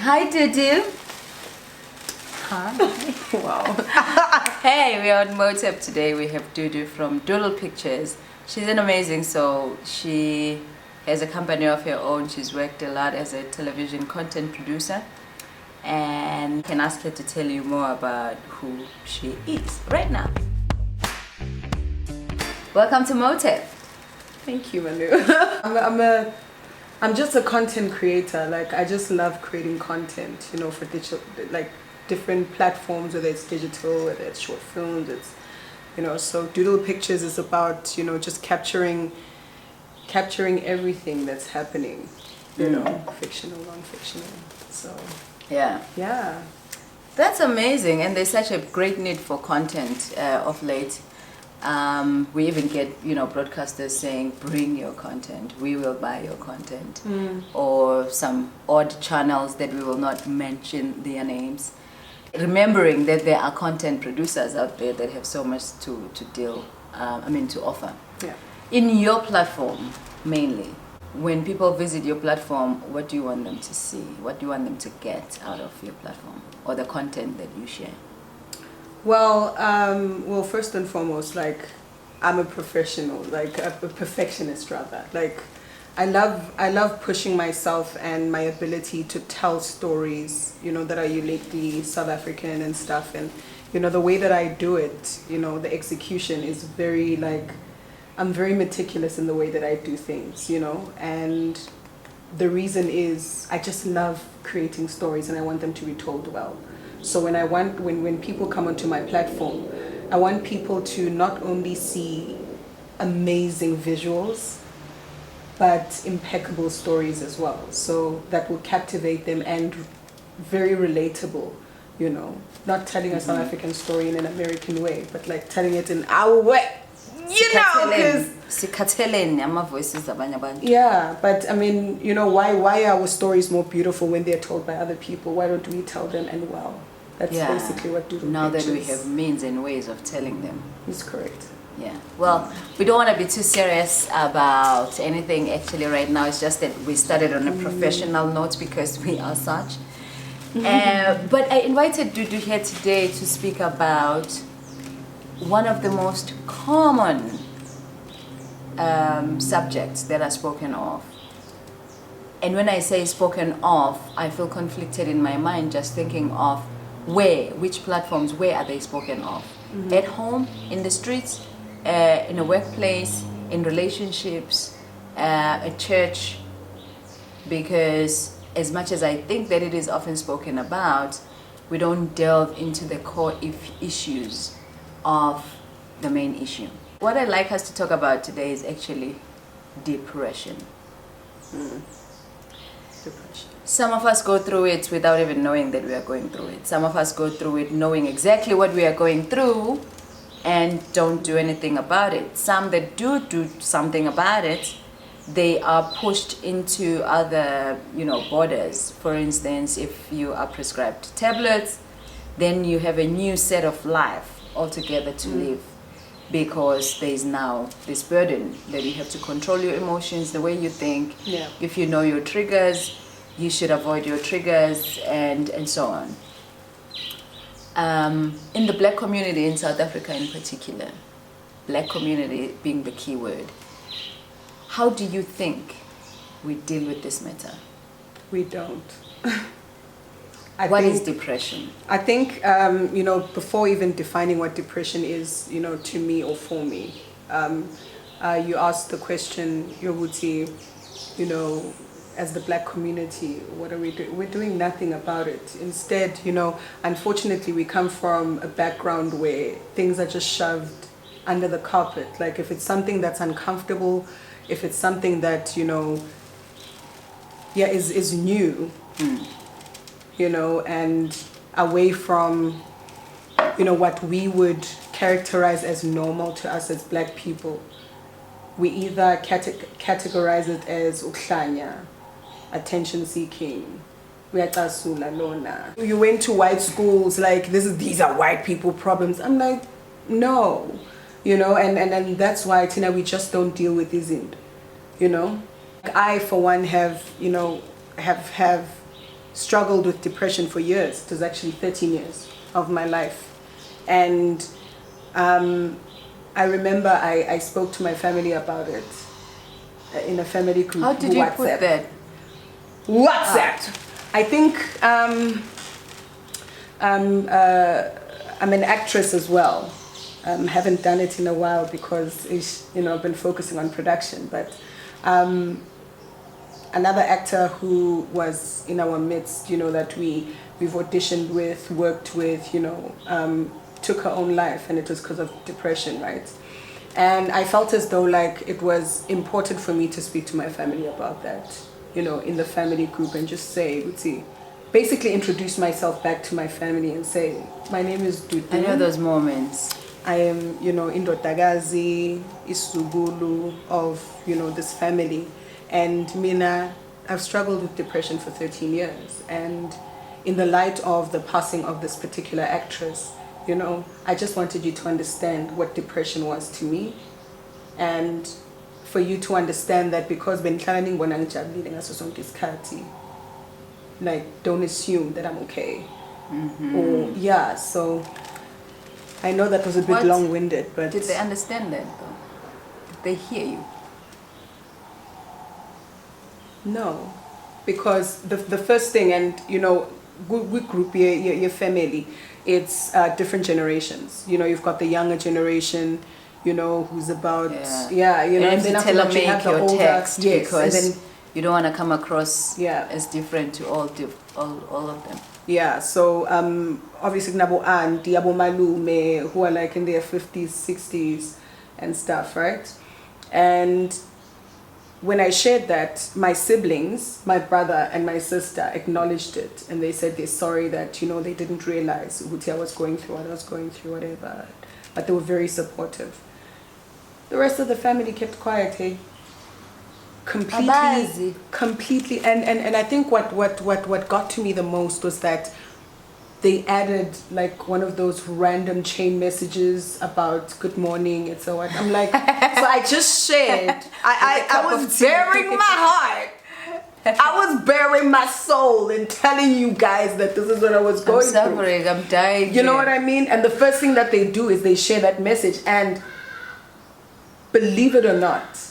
Hi, Dudu. Hi. Wow. Hey, we're on Motep today. We have Dudu from Doodle Pictures. She's an amazing soul. She has a company of her own. She's worked a lot as a television content producer. And you can ask her to tell you more about who she is right now. Welcome to Motep. Thank you, Manu. I'm just a content creator. Like, I just love creating content, you know, for digital, like different platforms, whether it's digital, whether it's short films, it's, you know, so Doodle Pictures is about, you know, just capturing everything that's happening, you know, fictional, non-fictional. So yeah, that's amazing. And there's such a great need for content of late. We even get, you know, broadcasters saying, bring your content, we will buy your content. Or some odd channels that we will not mention their names. Remembering that there are content producers out there that have so much to offer. Yeah. In your platform, mainly, when people visit your platform, what do you want them to see? What do you want them to get out of your platform or the content that you share? Well, first and foremost, like, I'm a professional, like a perfectionist rather. Like, I love pushing myself and my ability to tell stories, you know, that are uniquely South African and stuff. And, you know, the way that I do it, you know, the execution is very, like, I'm very meticulous in the way that I do things, you know. And the reason is I just love creating stories and I want them to be told well. So when people come onto my platform, I want people to not only see amazing visuals, but impeccable stories as well. So that will captivate them and very relatable, you know. Not telling a South African story in an American way, but like telling it in our way. You know, because yeah, but I mean, you know, why are our stories more beautiful when they're told by other people? Why don't we tell them and well? That's basically what Doodle Now Pictures. that we have means and ways of telling them. Is correct. Yeah. Well, we don't want to be too serious about anything actually right now. It's just that we started on a professional note because we are such. But I invited Dudu here today to speak about one of the most common subjects that are spoken of. And when I say spoken of, I feel conflicted in my mind just thinking of which platforms, where are they spoken of? At home, in the streets, in a workplace, in relationships, at church. Because as much as I think that it is often spoken about, we don't delve into the core issues of the main issue. What I'd like us to talk about today is actually depression. Depression. Some of us go through it without even knowing that we are going through it. Some of us go through it knowing exactly what we are going through and don't do anything about it. Some that do something about it, they are pushed into other, you know, borders. For instance, if you are prescribed tablets, then you have a new set of life altogether to live, because there's now this burden that you have to control your emotions, the way you think. Yeah. If you know your triggers, you should avoid your triggers, and so on. In the black community in South Africa in particular, black community being the key word, how do you think we deal with this matter? We don't. What is depression? I think, you know, before even defining what depression is, you know, to me or for me, you asked the question, Yobuti, you know, as the black community, what are we doing? We're doing nothing about it. Instead, you know, unfortunately, we come from a background where things are just shoved under the carpet. Like, if it's something that's uncomfortable, if it's something that, you know, is new, you know, and away from, you know, what we would characterize as normal to us as black people, we either categorize it as uklanya, attention seeking, you went to white schools, like these are white people problems. I'm like, no, you know, and that's why, Tina, we just don't deal with these, you know. I, for one, have, you know, have struggled with depression for years. It was actually 13 years of my life. And I remember I spoke to my family about it in a family group. How did you WhatsApp. put that? WhatsApp. I think I'm an actress as well. Haven't done it in a while because I've been focusing on production. But another actor who was in our midst, that we've auditioned with, worked with, took her own life, and it was because of depression, right? And I felt as though like it was important for me to speak to my family about that, in the family group, and just say, basically introduce myself back to my family and say, my name is Dutwice. I know those moments. I am, Indodagazi, Isugulu of, this family. And Mina, I've struggled with depression for 13 years. And in the light of the passing of this particular actress, I just wanted you to understand what depression was to me. And for you to understand that because like, don't assume that I'm okay. Mm-hmm. So I know that was a bit long-winded, but... Did they understand that, though? Did they hear you? No, because the first thing, and we group your family, it's different generations. You've got the younger generation, who's about and then after that you have the older text, yes, because and then, you don't want to come across as different to all of them. Yeah, so obviously Nabo Auntie, Abo Malume, who are like in their 50s, 60s and stuff, right? And when I shared that, my siblings, my brother and my sister acknowledged it, and they said they're sorry that, they didn't realize what I was going through, whatever. But they were very supportive. The rest of the family kept quiet, hey? Completely. And I think what got to me the most was that they added like one of those random chain messages about good morning and so on. I'm like, so I just shared. I was bearing my heart. I was bearing my soul and telling you guys that this is what I was going through. I'm suffering, I'm dying. You know what I mean? And the first thing that they do is they share that message, and believe it or not,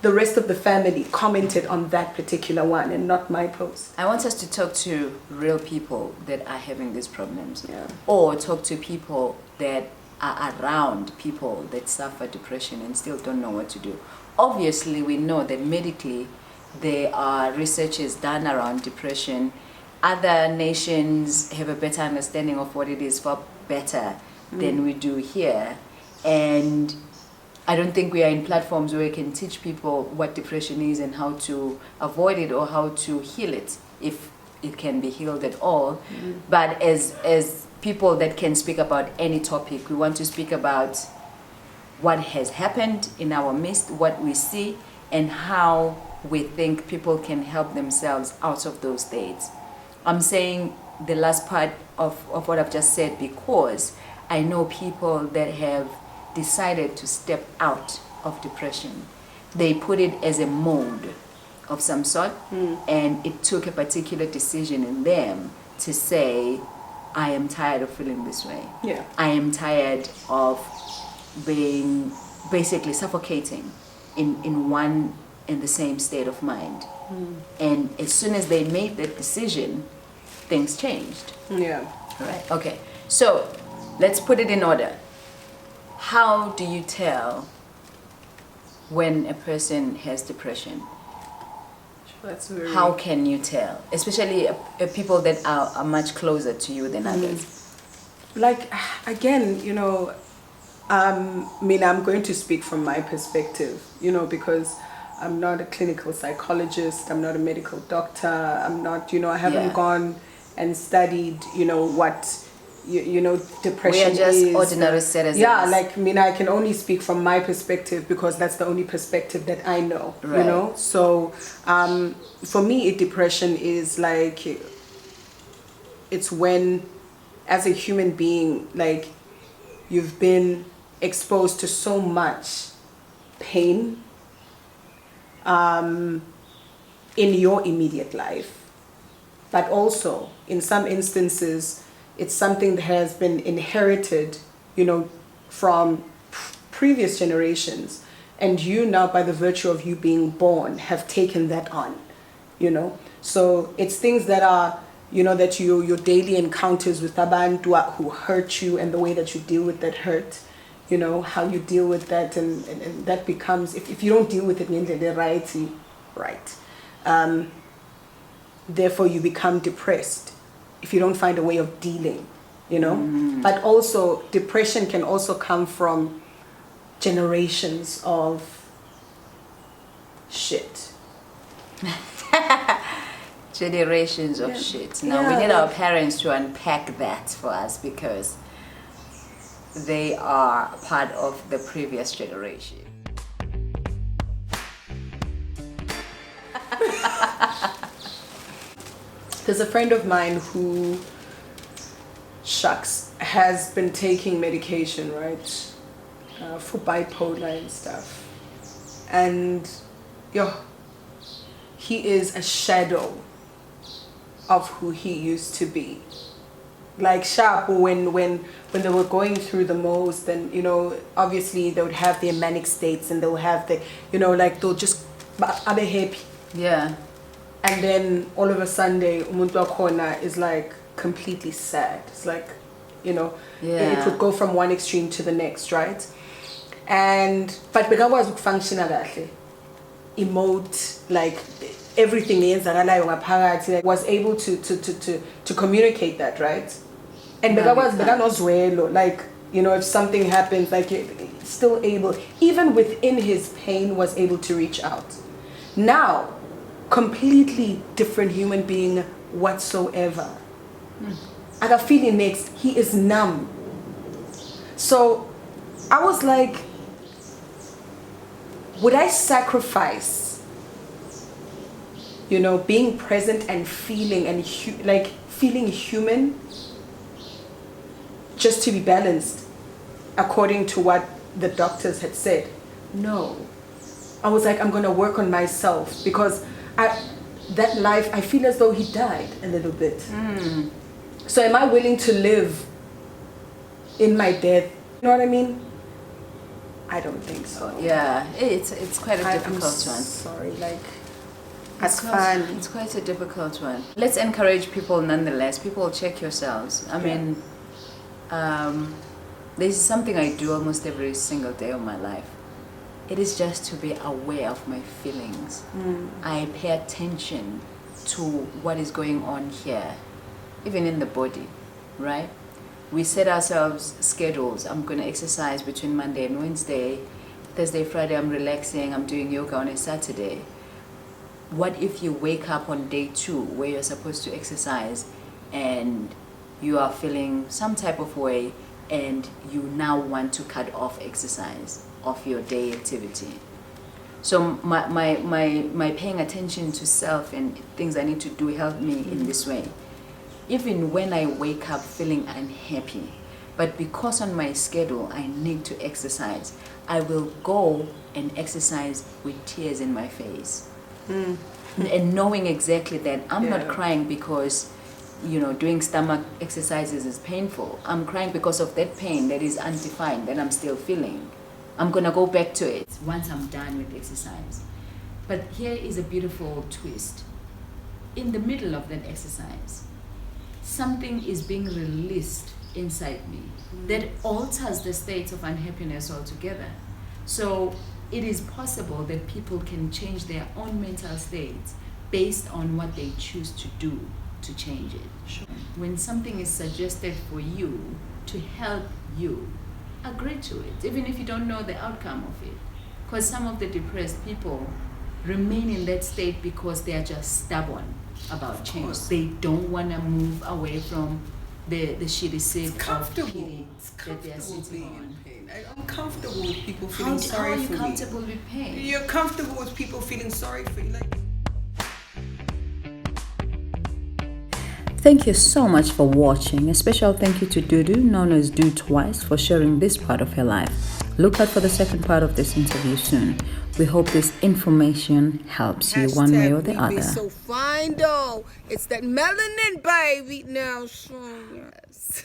the rest of the family commented on that particular one and not my post. I want us to talk to real people that are having these problems, or talk to people that are around people that suffer depression and still don't know what to do. Obviously, we know that medically there are researches done around depression. Other nations have a better understanding of what it is for better than we do here. And I don't think we are in platforms where we can teach people what depression is and how to avoid it or how to heal it, if it can be healed at all. But as people that can speak about any topic, we want to speak about what has happened in our midst, what we see, and how we think people can help themselves out of those states. I'm saying the last part of what I've just said because I know people that have decided to step out of depression. They put it as a mode of some sort, and it took a particular decision in them to say, I am tired of feeling this way. Yeah. I am tired of being basically suffocating in one and the same state of mind. And as soon as they made that decision, things changed. Yeah. Right. Okay. So let's put it in order. How do you tell when a person has depression? That's very... How can you tell? Especially people that are much closer to you than others. Like, again, I'm going to speak from my perspective, because I'm not a clinical psychologist, I'm not a medical doctor, I'm not, I haven't gone and studied, what, depression is. We are just ordinary citizens. Yeah, like, I can only speak from my perspective because that's the only perspective that I know, right. So, for me, depression is like, it's when, as a human being, like, you've been exposed to so much pain in your immediate life, but also in some instances it's something that has been inherited, you know, from previous generations, and you now, by the virtue of you being born, have taken that on, you know. So it's things that are, you know, that your daily encounters with abantu who hurt you, and the way that you deal with that hurt, you know, how you deal with that, and that becomes, if you don't deal with it in the right, therefore you become depressed if you don't find a way of dealing, you know. But also depression can also come from generations of shit. Generations of shit. Now we need our parents to unpack that for us, because they are part of the previous generation. There's a friend of mine who, has been taking medication, right, for bipolar and stuff. And he is a shadow of who he used to be. Like sharp when they were going through the most, and you know, obviously they would have their manic states, and they'll have the, you know, like they'll just be happy. Yeah. And then all of a sudden, umuntu wakhona is like completely sad. It's like, you know, it would go from one extreme to the next, right? But bekakwazi ukufunctiona kahle, emote, like everything eyenzakalayo ngaphakathi, like, was able to communicate that, right? And bekanozwelo, like, you know, if something happens, like, still able, even within his pain, was able to reach out. Now, completely different human being whatsoever. I got feeling next, he is numb. So I was like, would I sacrifice, you know, being present and feeling, and feeling human, just to be balanced according to what the doctors had said? No. I was like, I'm gonna work on myself, because that life, I feel as though he died a little bit. So am I willing to live in my death? You know what I mean? I don't think so. Yeah, it's quite a difficult one. Sorry, like, It's quite a difficult one. Let's encourage people nonetheless. People, check yourselves. I mean, this is something I do almost every single day of my life. It is just to be aware of my feelings. I pay attention to what is going on here, even in the body, right? We set ourselves schedules. I'm going to exercise between Monday and Wednesday. Thursday, Friday, I'm relaxing. I'm doing yoga on a Saturday. What if you wake up on day 2 where you're supposed to exercise and you are feeling some type of way, and you now want to cut off exercise of your day activity? So my paying attention to self and things I need to do help me in this way. Even when I wake up feeling unhappy, but because on my schedule I need to exercise, I will go and exercise with tears in my face. And knowing exactly that I'm not crying because, you know, doing stomach exercises is painful. I'm crying because of that pain that is undefined, that I'm still feeling. I'm gonna go back to it once I'm done with exercise. But here is a beautiful twist. In the middle of that exercise, something is being released inside me that alters the states of unhappiness altogether. So it is possible that people can change their own mental states based on what they choose to do to change it. Sure. When something is suggested for you to help you, agree to it, even if you don't know the outcome of it. Because some of the depressed people remain in that state because they are just stubborn about change. They don't want to move away from the shitty seat of pity that they are sitting on. I'm comfortable with people feeling sorry for me. How are you comfortable with pain? You're comfortable with people feeling sorry for you. Thank you so much for watching. A special thank you to Dudu, known as Dutwice, for sharing this part of her life. Look out for the second part of this interview soon. We hope this information helps you one way or the Hashtag we be other. so fine though. It's that melanin, baby. Now, yes.